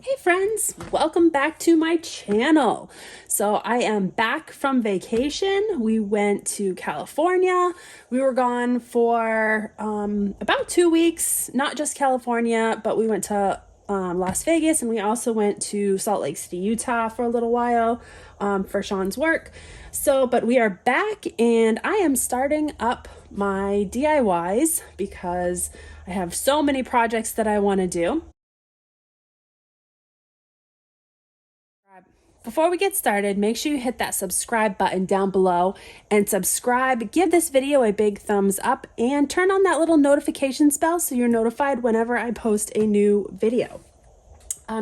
Hey friends, welcome back to my channel. So I am back from vacation. We went to California. We were gone for about 2 weeks, not just California, but we went to Las Vegas, and we also went to Salt Lake City, Utah for a little while for Sean's work. But we are back, and I am starting up my DIYs because I have so many projects that I want to do. Before we get started, make sure you hit that subscribe button down below and subscribe. Give this video a big thumbs up and turn on that little notifications bell so you're notified whenever I post a new video.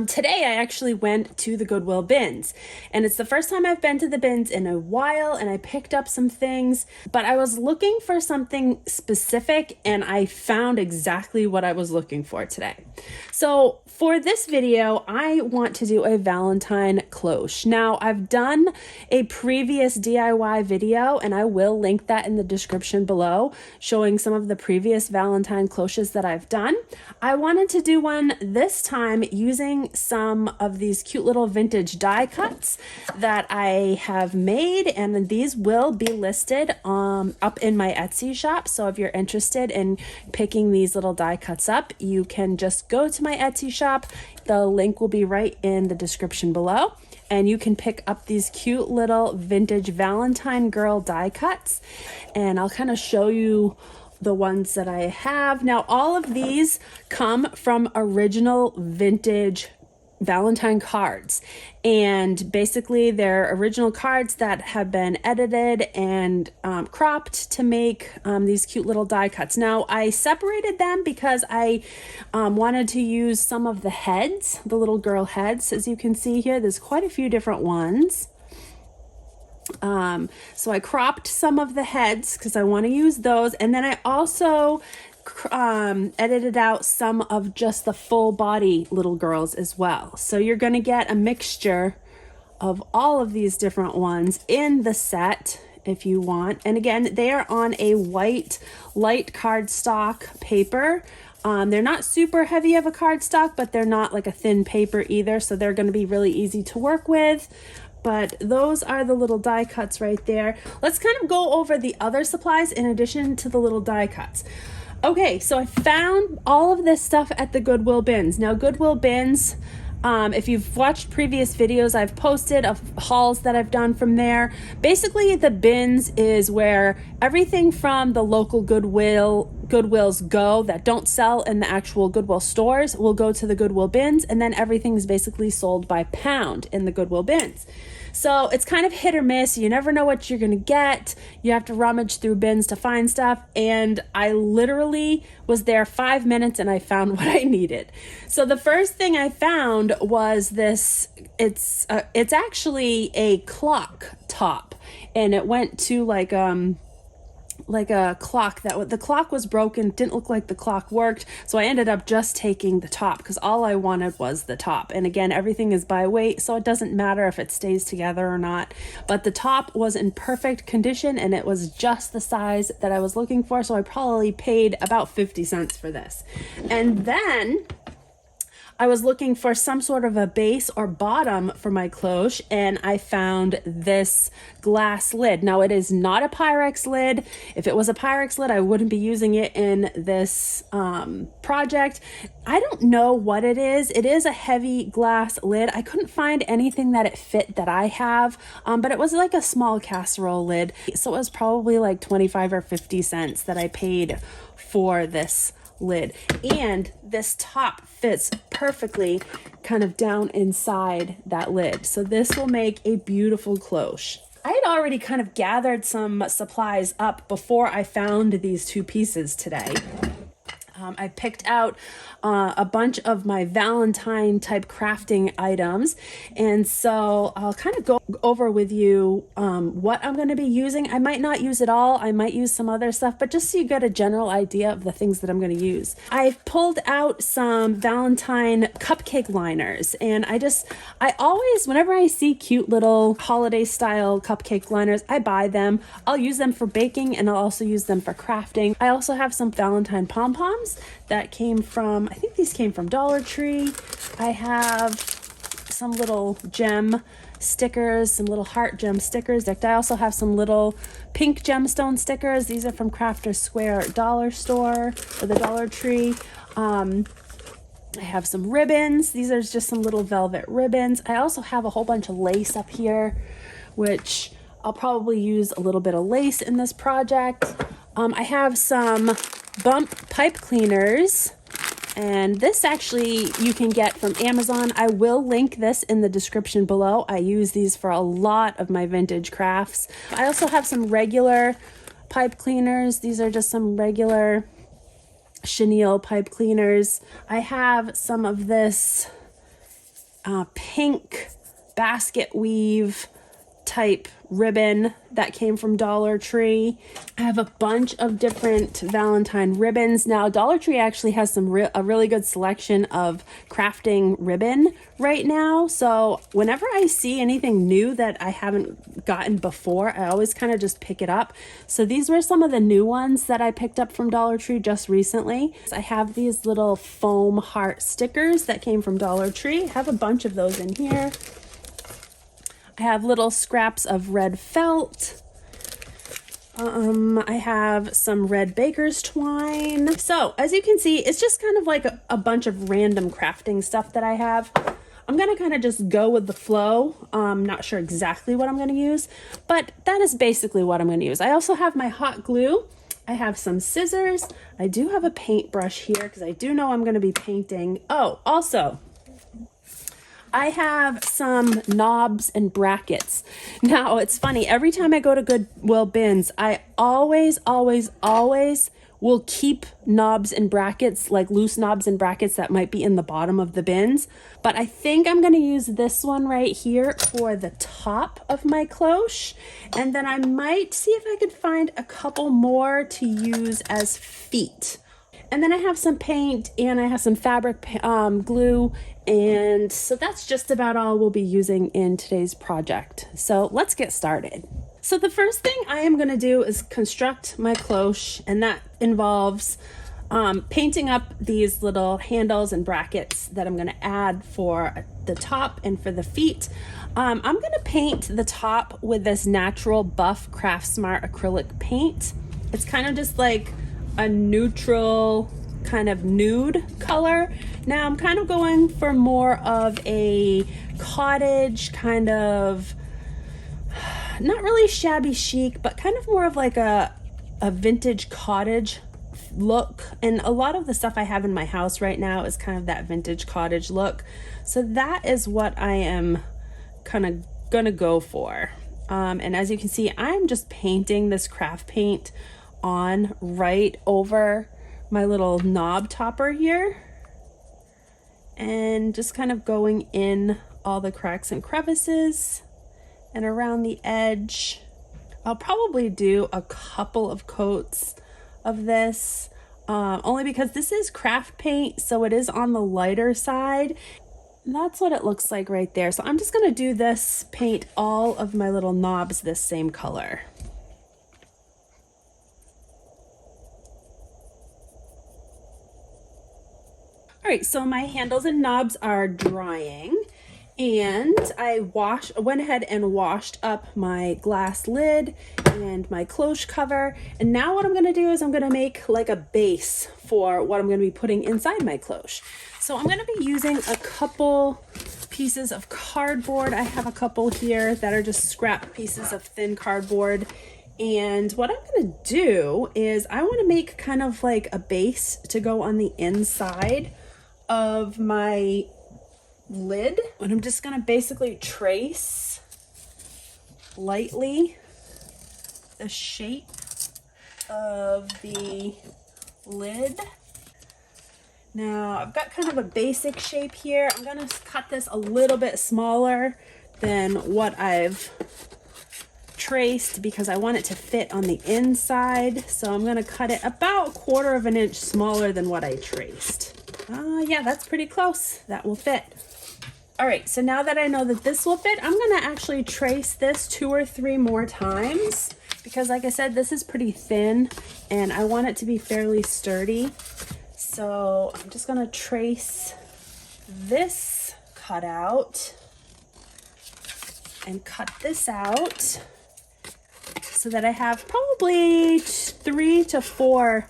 Today I actually went to the Goodwill bins, and it's the first time I've been to the bins in a while, and I picked up some things, but I was looking for something specific and I found exactly what I was looking for today. So for this video, I want to do a Valentine cloche. Now I've done a previous DIY video, and I will link that in the description below, showing some of the previous Valentine cloches that I've done. I wanted to do one this time using some of these cute little vintage die cuts that I have made, and these will be listed up in my Etsy shop. So if you're interested in picking these little die cuts up, you can just go to my Etsy shop. The link will be right in the description below, and you can pick up these cute little vintage Valentine girl die cuts, and I'll kind of show you the ones that I have. Now, all of these come from original vintage Valentine cards, and basically they're original cards that have been edited and cropped to make these cute little die cuts. Now I separated them because I wanted to use some of the heads, the little girl heads. As you can see here, there's quite a few different ones. So I cropped some of the heads because I want to use those, and then I also edited out some of just the full body little girls as well. So you're going to get a mixture of all of these different ones in the set if you want. And again, they are on a white light cardstock paper. They're not super heavy of a cardstock, but they're not like a thin paper either, so they're going to be really easy to work with. But those are the little die cuts right there. Let's kind of go over the other supplies in addition to the little die cuts. Okay, so I found all of this stuff at the Goodwill bins. Now, Goodwill bins, if you've watched previous videos I've posted of hauls that I've done from there, basically the bins is where everything from the local Goodwills go that don't sell in the actual Goodwill stores will go to the Goodwill bins, and then everything is basically sold by pound in the Goodwill bins. So it's kind of hit or miss. You never know what you're gonna get. You have to rummage through bins to find stuff, and I literally was there 5 minutes and I found what I needed. So the first thing I found was this. It's actually a clock top, and it went to like a clock the clock was broken, didn't look like the clock worked, so I ended up just taking the top because all I wanted was the top. And again, everything is by weight, so it doesn't matter if it stays together or not, but the top was in perfect condition and it was just the size that I was looking for, so I probably paid about 50 cents for this. And then I was looking for some sort of a base or bottom for my cloche, and I found this glass lid. Now, it is not a Pyrex lid. If it was a Pyrex lid, I wouldn't be using it in this project. I don't know what it is. It is a heavy glass lid. I couldn't find anything that it fit that I have, but it was like a small casserole lid. So it was probably like 25 or 50 cents that I paid for this lid, and this top fits perfectly kind of down inside that lid, so this will make a beautiful cloche. I had already kind of gathered some supplies up before I found these two pieces today. I picked out a bunch of my Valentine type crafting items, and so I'll kind of go over with you what I'm going to be using. I might not use it all, I might use some other stuff, but just so you get a general idea of the things that I'm going to use. I've pulled out some Valentine cupcake liners, and I always, whenever I see cute little holiday style cupcake liners, I buy them. I'll use them for baking, and I'll also use them for crafting. I also have some Valentine pom-poms, that came from, I think these came from Dollar Tree. I have some little gem stickers, some little heart gem stickers. I also have some little pink gemstone stickers. These are from Crafter's Square Dollar Store or the Dollar Tree. I have some ribbons. These are just some little velvet ribbons. I also have a whole bunch of lace up here, which I'll probably use a little bit of lace in this project. I have some bump pipe cleaners. And this actually you can get from Amazon. I will link this in the description below. I use these for a lot of my vintage crafts. I also have some regular pipe cleaners. These are just some regular chenille pipe cleaners. I have some of this pink basket weave type ribbon that came from Dollar Tree. I have a bunch of different Valentine ribbons. Now, Dollar Tree actually has a really good selection of crafting ribbon right now. So whenever I see anything new that I haven't gotten before, I always kind of just pick it up. So these were some of the new ones that I picked up from Dollar Tree just recently. I have these little foam heart stickers that came from Dollar Tree. I have a bunch of those in here. I have little scraps of red felt. I have some red baker's twine. So as you can see, it's just kind of like a bunch of random crafting stuff that I have. I'm gonna kind of just go with the flow. Not sure exactly what I'm gonna use, but that is basically what I'm gonna use. I also have my hot glue. I have some scissors. I do have a paintbrush here because I do know I'm gonna be painting. Oh, also, I have some knobs and brackets. Now, it's funny, every time I go to Goodwill bins, I always will keep knobs and brackets, like loose knobs and brackets that might be in the bottom of the bins. But I think I'm gonna use this one right here for the top of my cloche. And then I might see if I could find a couple more to use as feet. And then I have some paint and I have some fabric glue. And so that's just about all we'll be using in today's project. So let's get started. So the first thing I am going to do is construct my cloche, and that involves painting up these little handles and brackets that I'm going to add for the top and for the feet. I'm going to paint the top with this natural buff Craftsmart acrylic paint. It's kind of just like a neutral kind of nude color. Now I'm kind of going for more of a cottage kind of, not really shabby chic, but kind of more of like a vintage cottage look. And a lot of the stuff I have in my house right now is kind of that vintage cottage look. So that is what I am kind of gonna go for. And as you can see, I'm just painting this craft paint on right over my little knob topper here, and just kind of going in all the cracks and crevices and around the edge. I'll probably do a couple of coats of this, only because this is craft paint, so it is on the lighter side. And that's what it looks like right there. So I'm just gonna do this, paint all of my little knobs this same color. All right, so my handles and knobs are drying, and I went ahead and washed up my glass lid and my cloche cover. And now what I'm gonna do is I'm gonna make like a base for what I'm gonna be putting inside my cloche. So I'm gonna be using a couple pieces of cardboard. I have a couple here that are just scrap pieces of thin cardboard. And what I'm gonna do is I wanna make kind of like a base to go on the inside of my lid. And I'm just gonna basically trace lightly the shape of the lid. Now I've got kind of a basic shape here. I'm gonna cut this a little bit smaller than what I've traced because I want it to fit on the inside. So I'm gonna cut it about 1/4 of an inch smaller than what I traced. Yeah, that's pretty close. That will fit. All right, so now that I know that this will fit, I'm gonna actually trace this 2 or 3 more times because like I said, this is pretty thin and I want it to be fairly sturdy. So I'm just gonna trace this cutout and cut this out so that I have probably 3 to 4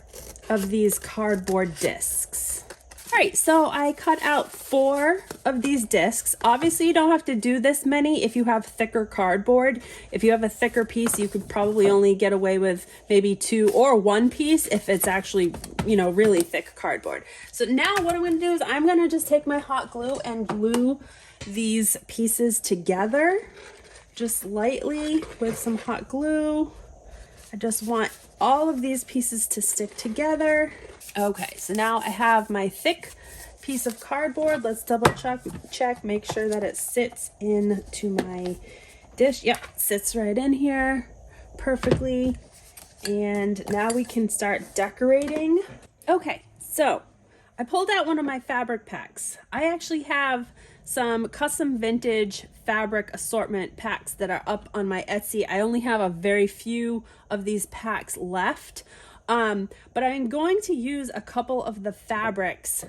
of these cardboard discs. All right, so I cut out 4 of these discs. Obviously, you don't have to do this many if you have thicker cardboard. If you have a thicker piece, you could probably only get away with maybe 2 or 1 piece if it's actually, you know, really thick cardboard. So now what I'm gonna do is I'm gonna just take my hot glue and glue these pieces together just lightly with some hot glue. I just want all of these pieces to stick together. Okay, so now I have my thick piece of cardboard. Let's double check, make sure that it sits into my dish. Yep, sits right in here perfectly. And now we can start decorating. Okay, so I pulled out one of my fabric packs. I actually have some custom vintage fabric assortment packs that are up on my Etsy. I only have a very few of these packs left. But I'm going to use a couple of the fabrics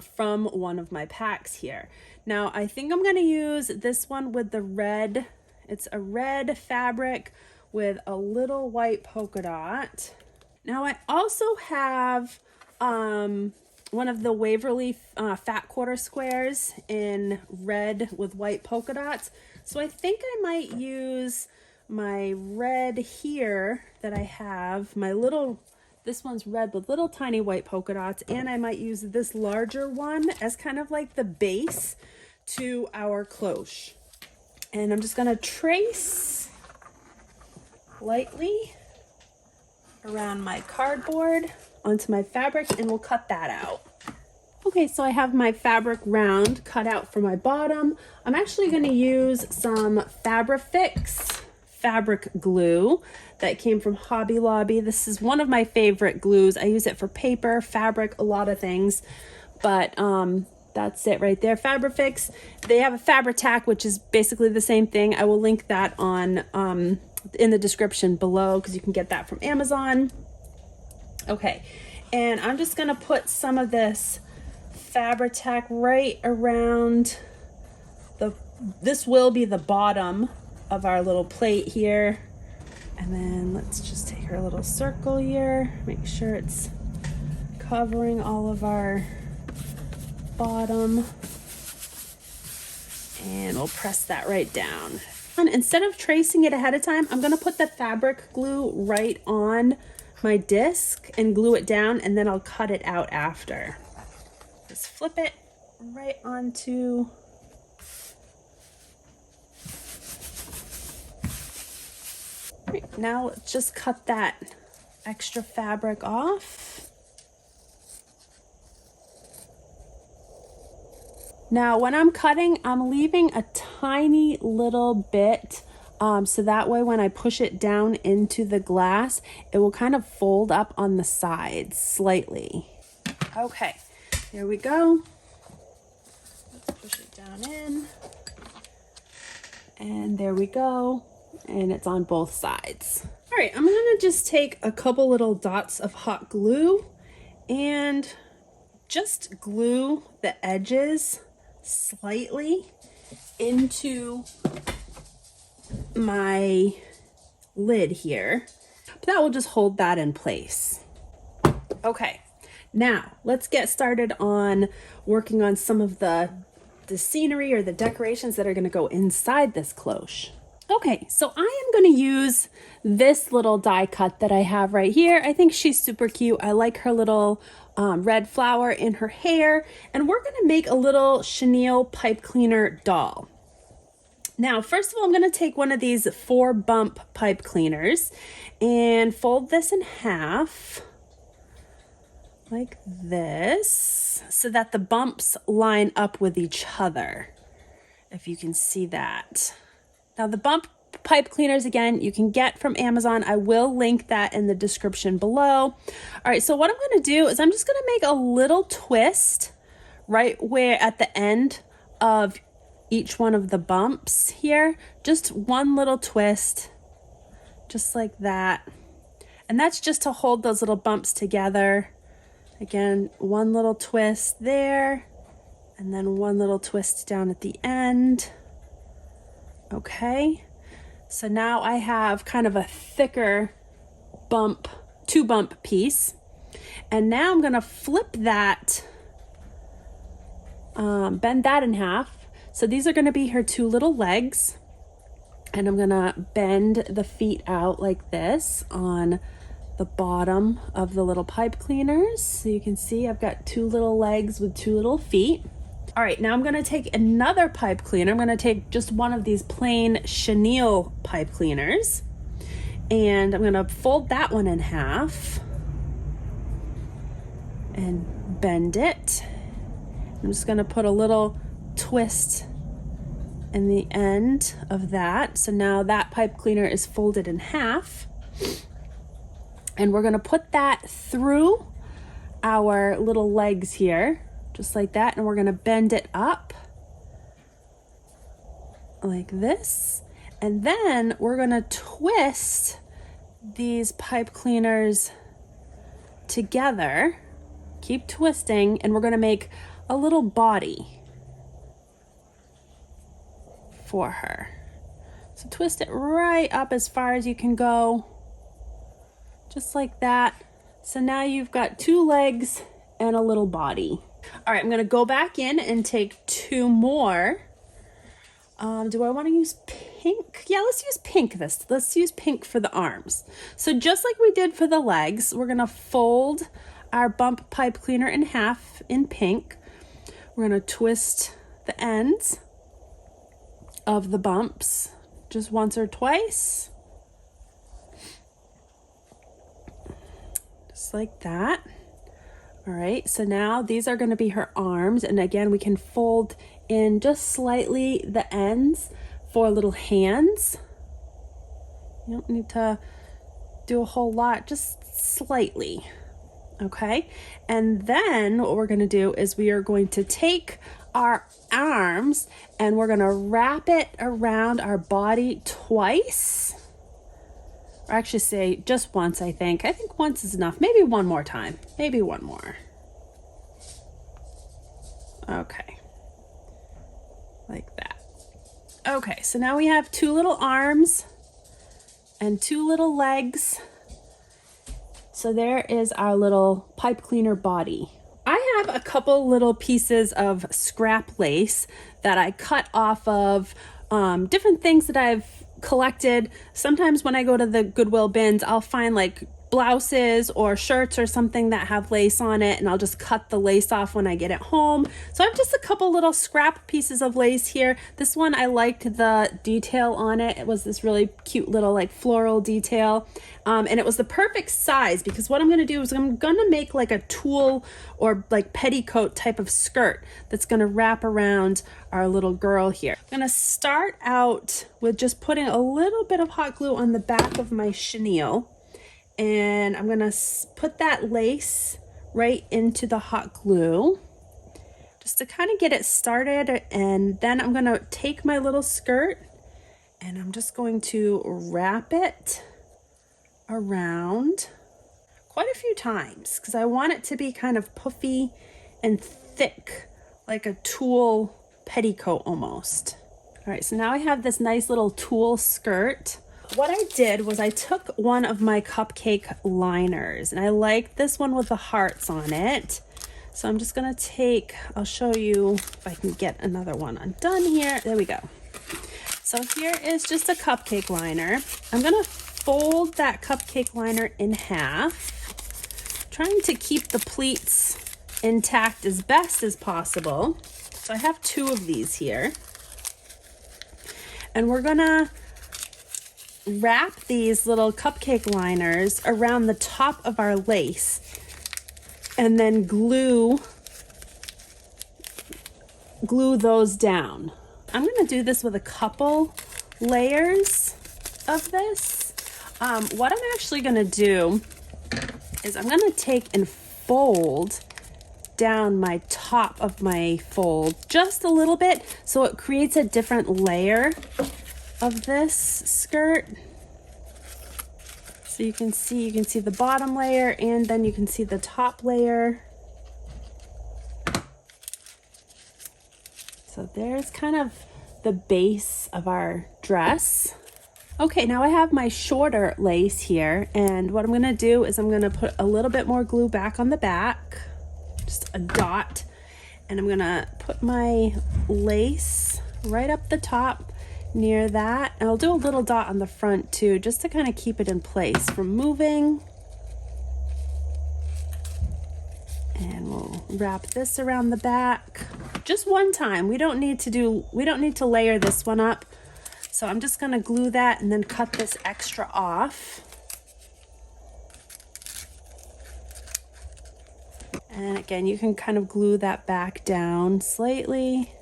from one of my packs here. Now, I think I'm going to use this one with the red. It's a red fabric with a little white polka dot. Now, I also have one of the Waverly fat quarter squares in red with white polka dots. So I think I might use my red here that I have, this one's red with little tiny white polka dots, and I might use this larger one as kind of like the base to our cloche. And I'm just gonna trace lightly around my cardboard onto my fabric, and we'll cut that out. Okay, so I have my fabric round cut out for my bottom. I'm actually gonna use some Fabrifix fabric glue that came from Hobby Lobby. This is one of my favorite glues. I use it for paper, fabric, a lot of things, but that's it right there. Fabrifix. They have a Fabri-Tac, which is basically the same thing. I will link that on in the description below because you can get that from Amazon. Okay, and I'm just gonna put some of this Fabri-Tac right around this will be the bottom of our little plate here. And then let's just take our little circle here, make sure it's covering all of our bottom, and we'll press that right down. And instead of tracing it ahead of time, I'm gonna put the fabric glue right on my disc and glue it down, and then I'll cut it out after. Just flip it right onto right, now let's just cut that extra fabric off. Now when I'm cutting, I'm leaving a tiny little bit so that way when I push it down into the glass, it will kind of fold up on the sides slightly. Okay, here we go. Let's push it down in. And there we go. And it's on both sides. All right, I'm gonna just take a couple little dots of hot glue and just glue the edges slightly into my lid here. That will just hold that in place. Okay, now let's get started on working on some of the scenery or the decorations that are gonna go inside this cloche. Okay, so I am going to use this little die cut that I have right here. I think she's super cute. I like her little red flower in her hair, and we're going to make a little chenille pipe cleaner doll. Now, first of all, I'm going to take one of these 4-bump pipe cleaners and fold this in half like this so that the bumps line up with each other, if you can see that. Now the bump pipe cleaners, again, you can get from Amazon. I will link that in the description below. All right, so what I'm gonna do is I'm just gonna make a little twist right where at the end of each one of the bumps here. Just one little twist, just like that. And that's just to hold those little bumps together Again, one little twist there, and then one little twist down at the end. Okay, so now I have kind of a thicker bump, 2-bump piece. And now I'm gonna flip that, bend that in half. So these are gonna be her 2 little legs. And I'm gonna bend the feet out like this on the bottom of the little pipe cleaners. So you can see I've got 2 little legs with 2 little feet. All right, now I'm gonna take another pipe cleaner. I'm gonna take just one of these plain chenille pipe cleaners, and I'm gonna fold that one in half and bend it. I'm just gonna put a little twist in the end of that. So now that pipe cleaner is folded in half. And we're gonna put that through our little legs here, just like that. And we're gonna bend it up like this. And then we're gonna twist these pipe cleaners together. Keep twisting, and we're gonna make a little body for her. So twist it right up as far as you can go, just like that. So now you've got 2 legs and a little body. All right, I'm gonna go back in and take 2 more. Do I wanna use pink? Yeah, let's use pink Let's use pink for the arms. So just like we did for the legs, we're gonna fold our bump pipe cleaner in half in pink. We're gonna twist the ends of the bumps just once or twice, just like that. All right, so now these are going to be her arms, and again we can fold in just slightly the ends for little hands. You don't need to do a whole lot, just slightly. Okay, and then what we're going to do is we are going to take our arms and we're gonna wrap it around our body twice, or actually say just once. I think once is enough. Maybe one more time, maybe one more. Okay, like that. Okay, so now we have 2 little arms and 2 little legs. So there is our little pipe cleaner body. I have a couple little pieces of scrap lace that I cut off of different things that I've collected. Sometimes when I go to the Goodwill bins, I'll find like blouses or shirts or something that have lace on it, and I'll just cut the lace off when I get it home. So I have just a couple little scrap pieces of lace here. This one, I liked the detail on it. It was this really cute little like floral detail. And it was the perfect size, because what I'm gonna do is I'm gonna make like a tulle or like petticoat type of skirt that's gonna wrap around our little girl here. I'm gonna start out with just putting a little bit of hot glue on the back of my chenille. And I'm gonna put that lace right into the hot glue just to kind of get it started. And then I'm gonna take my little skirt and I'm just going to wrap it around quite a few times, because I want it to be kind of puffy and thick, like a tulle petticoat almost. All right, so now I have this nice little tulle skirt. What I did was I took one of my cupcake liners, and I like this one with the hearts on it. So I'm just gonna take, I'll show you if I can get another one undone here. There we go. So here is just a cupcake liner. I'm gonna fold that cupcake liner in half, trying to keep the pleats intact as best as possible. So I have 2 of these here. And we're gonna wrap these little cupcake liners around the top of our lace and then glue those down. I'm gonna do this with a couple layers of this. What I'm actually gonna do is I'm gonna take and fold down my top of my fold just a little bit, so it creates a different layer of this skirt. So you can see the bottom layer, and then you can see the top layer. So there's kind of the base of our dress. Okay, now I have my shorter lace here, and what I'm gonna do is I'm gonna put a little bit more glue back on the back, just a dot, and I'm gonna put my lace right up the top near that, and I'll do a little dot on the front too, just to kind of keep it in place from moving. And we'll wrap this around the back just one time. We don't need to layer this one up. So I'm just gonna glue that and then cut this extra off. And again, you can kind of glue that back down slightly.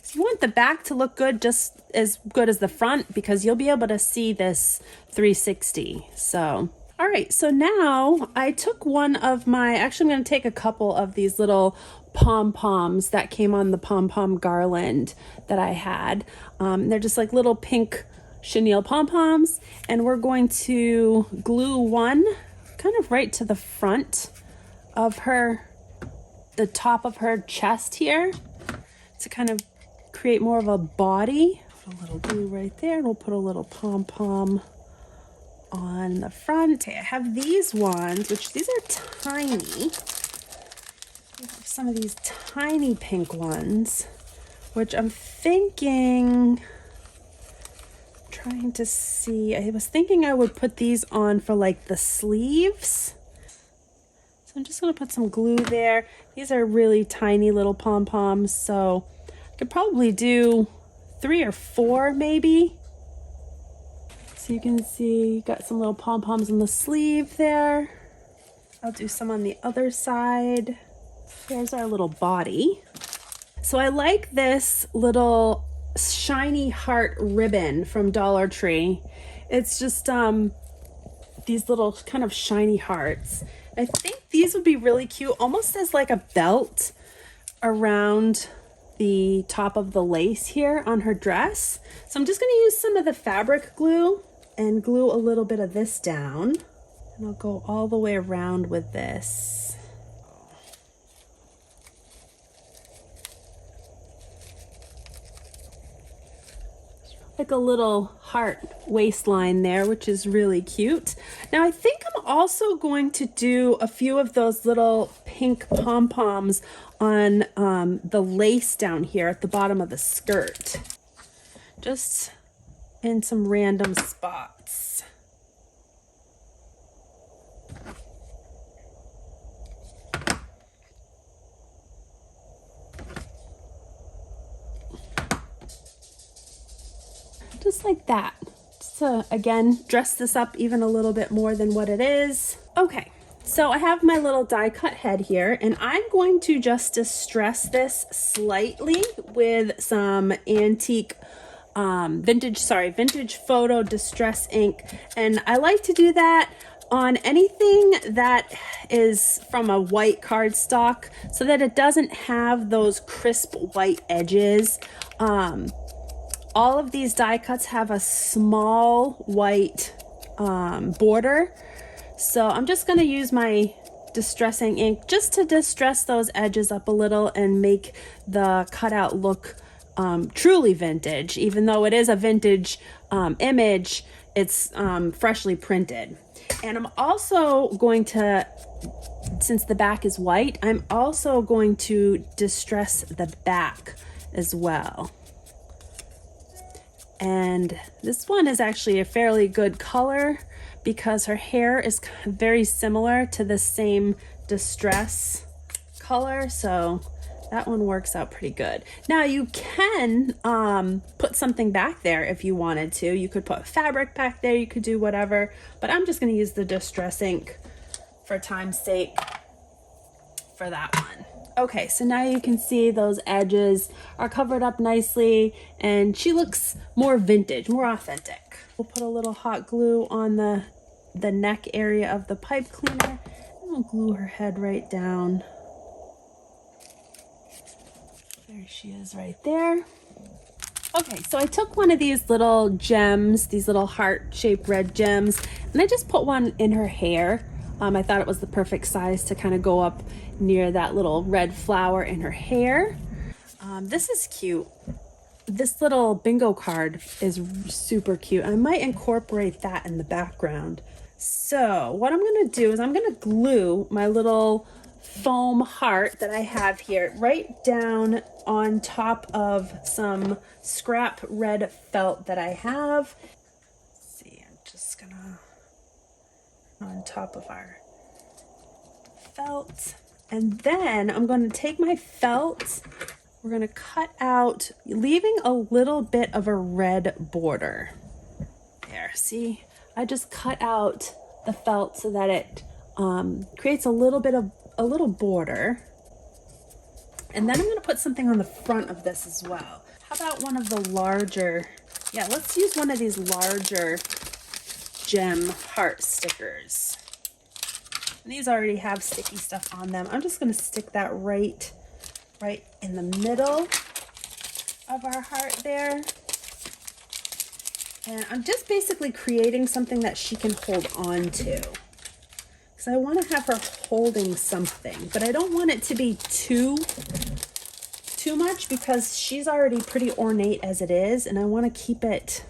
So you want the back to look good, just as good as the front, because you'll be able to see this 360. So, all right, so now I took one of my, actually I'm gonna take a couple of these little pom-poms that came on the pom-pom garland that I had. They're just like little pink chenille pom-poms, and we're going to glue one kind of right to the front of her, the top of her chest here, to kind of create more of a body. Put a little glue right there, and we'll put a little pom-pom on the front. I have these ones, which these are tiny. Some of these tiny pink ones, which I'm thinking, trying to see, I was thinking I would put these on for like the sleeves. So I'm just gonna put some glue there. These are really tiny little pom-poms, so I could probably do 3 or 4 maybe. So you can see, got some little pom-poms on the sleeve there. I'll do some on the other side. There's our little body. So I like this little shiny heart ribbon from Dollar Tree. It's just these little kind of shiny hearts. I think these would be really cute, almost as like a belt around the top of the lace here on her dress. So I'm just going to use some of the fabric glue and glue a little bit of this down. And I'll go all the way around with this. Like a little heart waistline there, which is really cute. Now I think I'm also going to do a few of those little pink pom-poms on the lace down here at the bottom of the skirt, just in some random spots. Just like that. Just to, again, dress this up even a little bit more than what it is. Okay, so I have my little die cut head here, and I'm going to just distress this slightly with some antique vintage photo distress ink. And I like to do that on anything that is from a white cardstock so that it doesn't have those crisp white edges. All of these die cuts have a small white border. So I'm just gonna use my distressing ink just to distress those edges up a little and make the cutout look truly vintage. Even though it is a vintage image, it's freshly printed. And I'm also going to, since the back is white, I'm also going to distress the back as well. And this one is actually a fairly good color because her hair is very similar to the same distress color. So that one works out pretty good. Now you can put something back there if you wanted to. You could put fabric back there, you could do whatever, but I'm just gonna use the distress ink for time's sake for that one. Okay, so now you can see those edges are covered up nicely and she looks more vintage, more authentic. We'll put a little hot glue on the neck area of the pipe cleaner and we'll glue her head right down. There she is right there. Okay, so I took one of these little gems, these little heart-shaped red gems, and I just put one in her hair. I thought it was the perfect size to kind of go up near that little red flower in her hair. This is cute. This little bingo card is super cute. I might incorporate that in the background. So what I'm gonna do is I'm gonna glue my little foam heart that I have here right down on top of some scrap red felt that I have. Let's see, I'm just gonna on top of our felt, and then I'm going to take my felt, we're going to cut out, leaving a little bit of a red border there. See, I just cut out the felt so that it creates a little bit of a little border. And then I'm going to put something on the front of this as well. How about one of the larger, yeah, let's use one of these larger gem heart stickers. And these already have sticky stuff on them. I'm just going to stick that right in the middle of our heart there. And I'm just basically creating something that she can hold on to. Because I want to have her holding something, but I don't want it to be too much because she's already pretty ornate as it is, and I want to keep it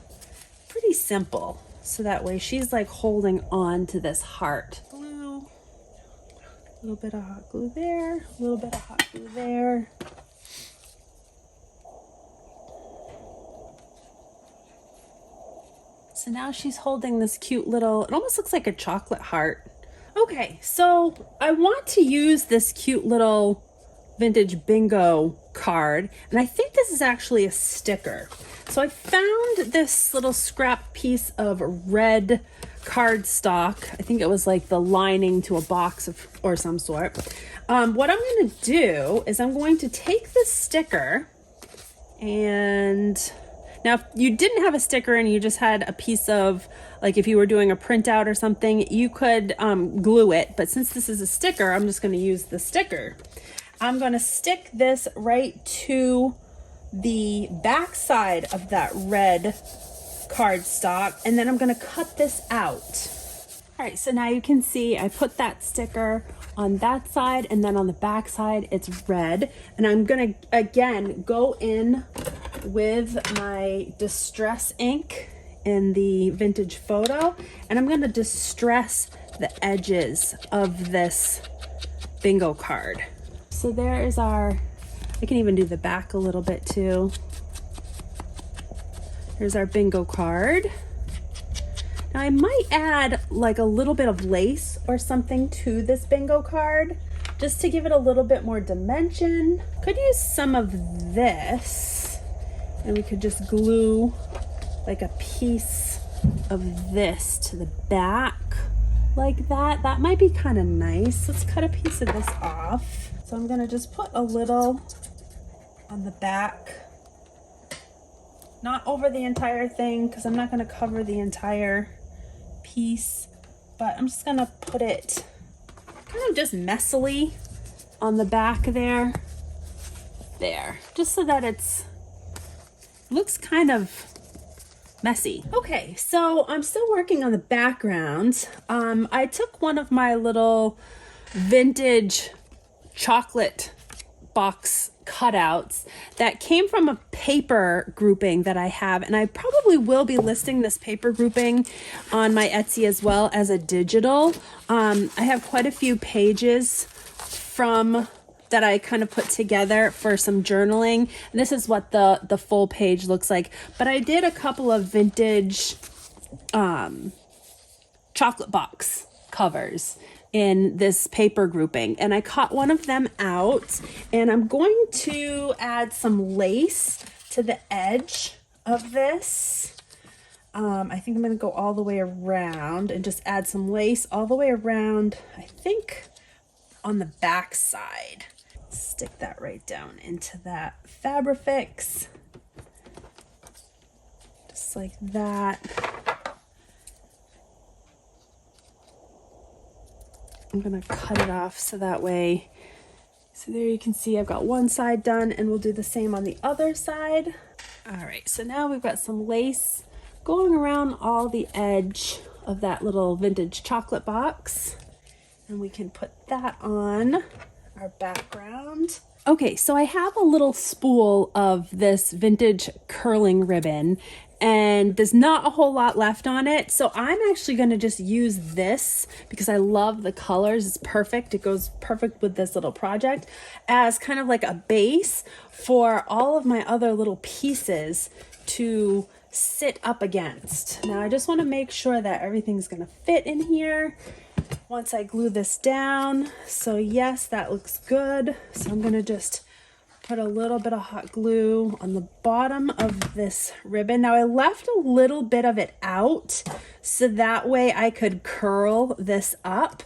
pretty simple. So that way she's like holding on to this heart. Glue, a little bit of hot glue there, a little bit of hot glue there. So now she's holding this cute little, it almost looks like a chocolate heart. Okay, so I want to use this cute little vintage bingo card, and I think this is actually a sticker. So I found this little scrap piece of red cardstock. I think it was like the lining to a box or some sort. What I'm going to do is I'm going to take this sticker, and now if you didn't have a sticker and you just had a piece of, like if you were doing a printout or something, you could glue it. But since this is a sticker, I'm just going to use the sticker. I'm going to stick this right to the back side of that red cardstock, and then I'm going to cut this out. All right, so now you can see I put that sticker on that side, and then on the back side it's red. And I'm going to again go in with my distress ink in the vintage photo, and I'm going to distress the edges of this bingo card. So there is our, I can even do the back a little bit too. Here's our bingo card. Now I might add like a little bit of lace or something to this bingo card just to give it a little bit more dimension. Could use some of this, and we could just glue like a piece of this to the back like that. That might be kind of nice. Let's cut a piece of this off. So I'm gonna just put a little on the back, not over the entire thing because I'm not gonna cover the entire piece, but I'm just gonna put it kind of just messily on the back there, just so that it's looks kind of messy. Okay, so I'm still working on the background. I took one of my little vintage chocolate box cutouts that came from a paper grouping that I have, and I probably will be listing this paper grouping on my Etsy as well as a digital. I have quite a few pages from that I kind of put together for some journaling. And this is what the full page looks like, but I did a couple of vintage chocolate box covers in this paper grouping, and I cut one of them out, and I'm going to add some lace to the edge of this. I think I'm going to go all the way around and just add some lace all the way around, I think on the back side. Stick that right down into that Fabrifix, just like that. I'm gonna cut it off so that way, so there you can see I've got one side done, and we'll do the same on the other side. All right, so now we've got some lace going around all the edge of that little vintage chocolate box. And we can put that on our background. Okay, so I have a little spool of this vintage curling ribbon, and there's not a whole lot left on it. So I'm actually going to just use this because I love the colors. It's perfect. It goes perfect with this little project as kind of like a base for all of my other little pieces to sit up against. Now I just want to make sure that everything's going to fit in here once I glue this down. So yes, that looks good. So I'm going to just put a little bit of hot glue on the bottom of this ribbon. Now I left a little bit of it out so that way I could curl this up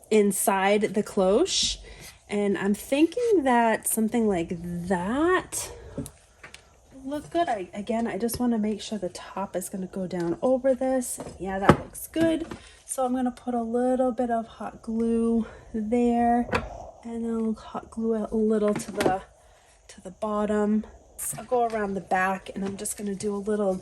inside the cloche. And I'm thinking that something like that will look good. I just want to make sure the top is going to go down over this. Yeah, that looks good. So I'm going to put a little bit of hot glue there. And then I'll hot glue it a little to the bottom. So I'll go around the back, and I'm just going to do a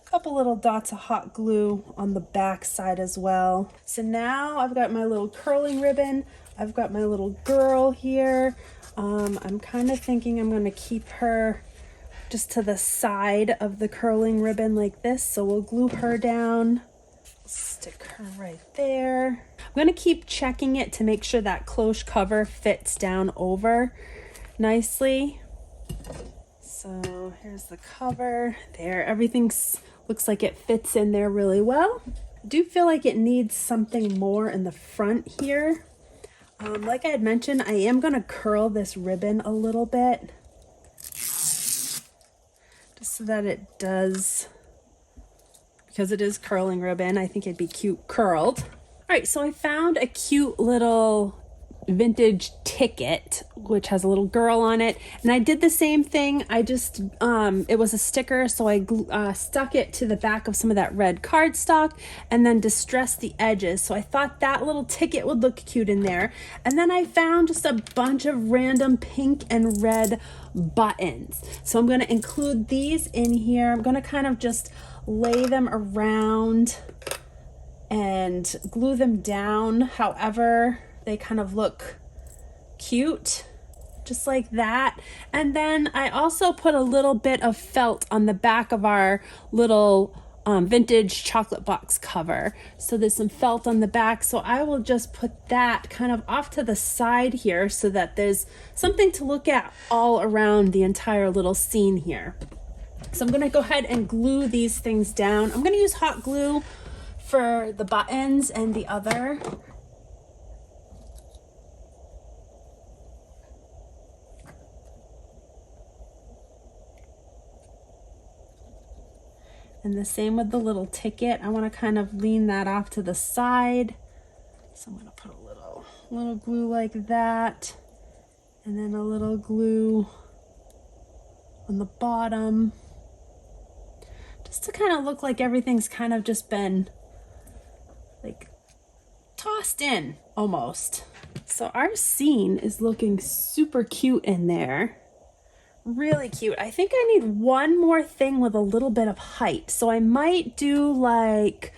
couple little dots of hot glue on the back side as well. So now I've got my little curling ribbon. I've got my little girl here. I'm kind of thinking I'm going to keep her just to the side of the curling ribbon like this. So we'll glue her down. Stick her right there. I'm going to keep checking it to make sure that cloche cover fits down over nicely. So here's the cover there. Everything looks like it fits in there really well. I do feel like it needs something more in the front here. Like I had mentioned, I am going to curl this ribbon a little bit just so that it does, because it is curling ribbon, I think it'd be cute curled. All right, so I found a cute little vintage ticket, which has a little girl on it. And I did the same thing. I just, it was a sticker, so I stuck it to the back of some of that red cardstock and then distressed the edges. So I thought that little ticket would look cute in there. And then I found just a bunch of random pink and red buttons. So I'm gonna include these in here. I'm gonna kind of just lay them around and glue them down however they kind of look cute, just like that. And then I also put a little bit of felt on the back of our little vintage chocolate box cover. So there's some felt on the back, so I will just put that kind of off to the side here so that there's something to look at all around the entire little scene here. So I'm gonna go ahead and glue these things down. I'm gonna use hot glue for the buttons and the other. And the same with the little ticket. I want to kind of lean that off to the side. So I'm going to put a little glue like that. And then a little glue on the bottom. Just to kind of look like everything's kind of just been like tossed in almost. So our scene is looking super cute in there. Really cute. I think I need one more thing with a little bit of height. So I might do like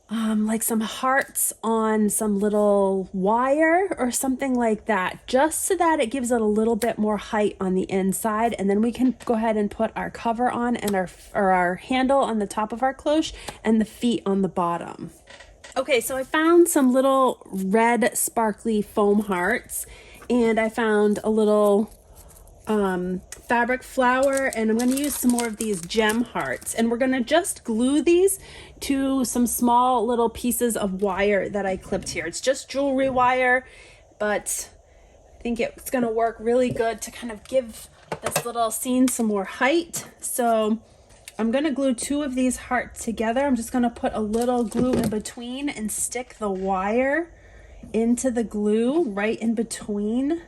some hearts on some little wire or something like that, just so that it gives it a little bit more height on the inside. And then we can go ahead and put our cover on and our handle on the top of our cloche and the feet on the bottom. Okay, so I found some little red sparkly foam hearts, and I found a little fabric flower, and I'm going to use some more of these gem hearts, and we're going to just glue these to some small little pieces of wire that I clipped here. It's just jewelry wire, but I think it's going to work really good to kind of give this little scene some more height. So I'm going to glue two of these hearts together. I'm just going to put a little glue in between and stick the wire into the glue right in between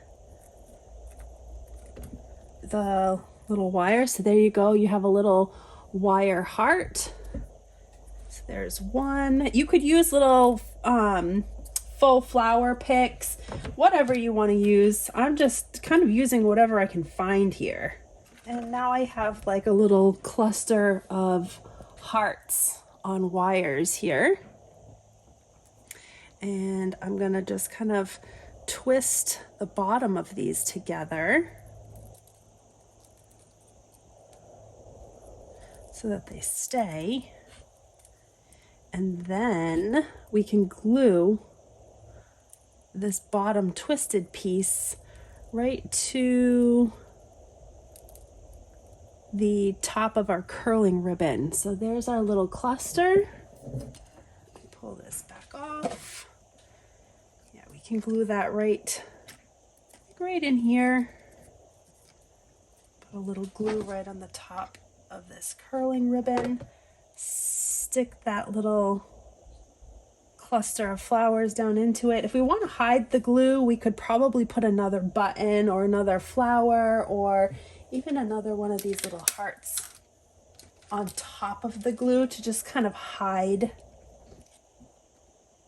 the little wire. So there you go, you have a little wire heart. So there's one. You could use little faux flower picks, whatever you want to use. I'm just kind of using whatever I can find here. And now I have like a little cluster of hearts on wires here. And I'm gonna just kind of twist the bottom of these together so that they stay. And then we can glue this bottom twisted piece right to the top of our curling ribbon. So there's our little cluster. Pull this back off. Yeah, we can glue that right in here. Put a little glue right on the top of this curling ribbon. Stick that little cluster of flowers down into it. If we want to hide the glue, we could probably put another button or another flower or even another one of these little hearts on top of the glue to just kind of hide.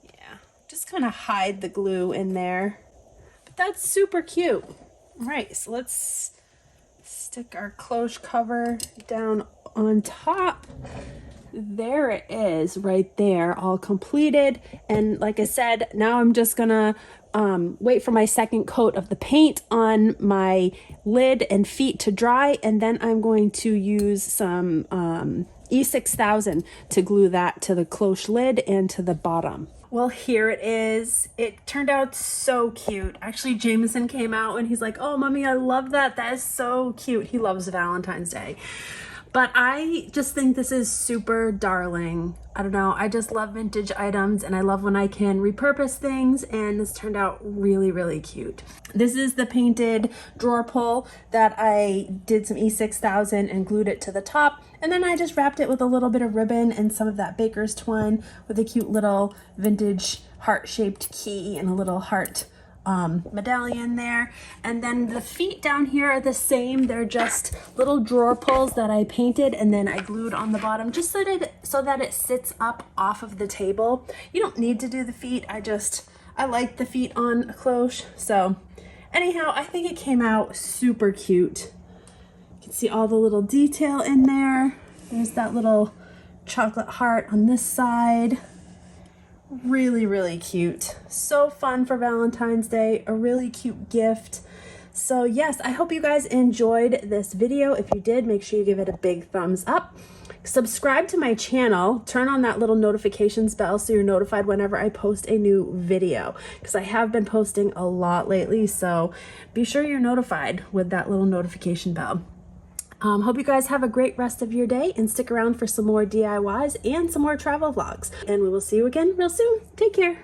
Yeah, just kind of hide the glue in there. But that's super cute. All right, so let's stick our cloche cover down on top. There it is right there, all completed. And like I said, now I'm just gonna wait for my second coat of the paint on my lid and feet to dry, and then I'm going to use some E6000 to glue that to the cloche lid and to the bottom. Well, here it is. It turned out so cute. Actually, Jameson came out and he's like, "Oh, mommy, I love that. That is so cute." He loves Valentine's Day. But I just think this is super darling. I don't know, I just love vintage items and I love when I can repurpose things, and this turned out really, really cute. This is the painted drawer pull that I did some E6000 and glued it to the top, and then I just wrapped it with a little bit of ribbon and some of that baker's twine with a cute little vintage heart-shaped key and a little heart medallion there. And then the feet down here are the same. They're just little drawer pulls that I painted and then I glued on the bottom just so that it sits up off of the table. You don't need to do the feet. I like the feet on a cloche. So anyhow, I think it came out super cute. You can see all the little detail in there. There's that little chocolate heart on this side. Really, really cute. So fun for Valentine's Day, a really cute gift. So yes, I hope you guys enjoyed this video. If you did, make sure you give it a big thumbs up. Subscribe to my channel, turn on that little notifications bell so you're notified whenever I post a new video, because I have been posting a lot lately, so be sure you're notified with that little notification bell. Hope you guys have a great rest of your day and stick around for some more DIYs and some more travel vlogs. And we will see you again real soon. Take care.